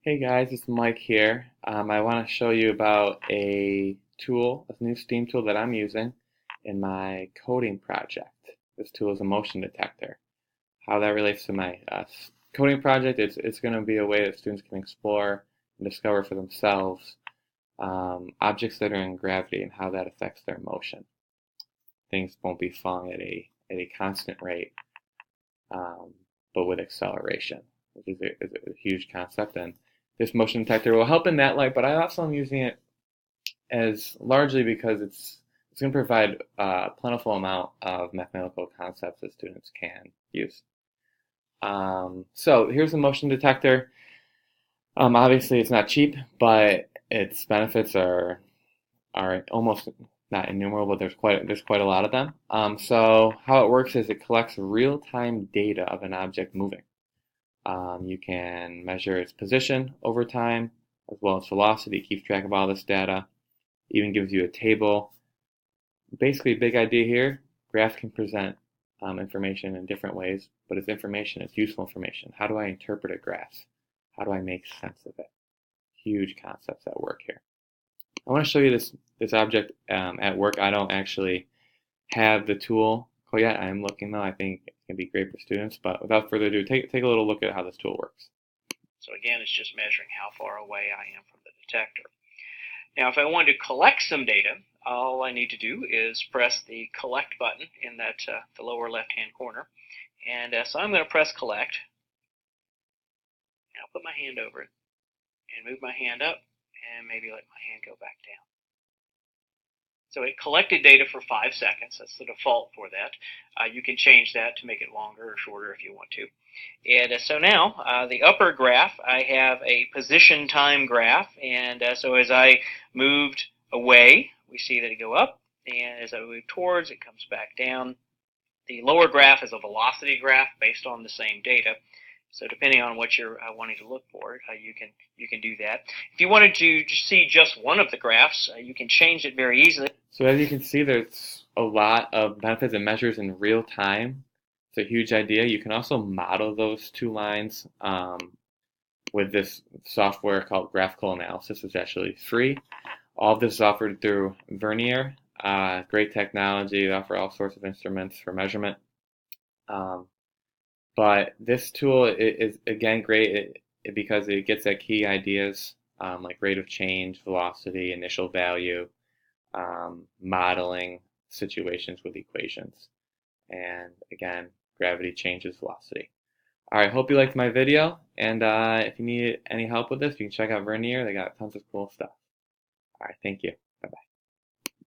Hey guys, it's Mike here. I want to show you about a tool, a new STEAM tool that I'm using in my coding project. This tool is a motion detector. How that relates to my coding project, it's going to be a way that students can explore and discover for themselves objects that are in gravity and how that affects their motion. Things won't be falling at a constant rate, um, but with acceleration, which is a huge concept. And this motion detector will help in that light, but I also am using it as largely because it's going to provide a plentiful amount of mathematical concepts that students can use. So here's the motion detector. Obviously, it's not cheap, but its benefits are almost not innumerable. There's quite a lot of them. So how it works is it collects real-time data of an object moving. You can measure its position over time, as well as velocity, keeps track of all this data, even gives you a table. Basically, big idea here, graphs can present information in different ways, but it's information, it's useful information. How do I interpret a graph? How do I make sense of it? Huge concepts at work here. I want to show you this object at work. I don't actually have the tool quite yet. I am looking though. I think it can be great for students, but without further ado, take a little look at how this tool works. So again, it's just measuring how far away I am from the detector. Now, if I want to collect some data, all I need to do is press the collect button in the lower left-hand corner. And so I'm going to press collect. And I'll put my hand over it and move my hand up and maybe let my hand go back down. So it collected data for 5 seconds. That's the default for that. You can change that to make it longer or shorter if you want to. And so now, the upper graph, I have a position time graph. And so as I moved away, we see that it go up. And as I move towards, it comes back down. The lower graph is a velocity graph based on the same data. So depending on what you're wanting to look for, you can do that. If you wanted to see just one of the graphs, you can change it very easily. So as you can see, there's a lot of benefits and measures in real time. It's a huge idea. You can also model those two lines with this software called Graphical Analysis. It's actually free. All of this is offered through Vernier. Great technology. They offer all sorts of instruments for measurement. Um, but this tool is again great because it gets at key ideas like rate of change, velocity, initial value, modeling situations with equations. And again, gravity changes velocity. All right, hope you liked my video. And if you need any help with this, you can check out Vernier. They got tons of cool stuff. All right, thank you. Bye-bye.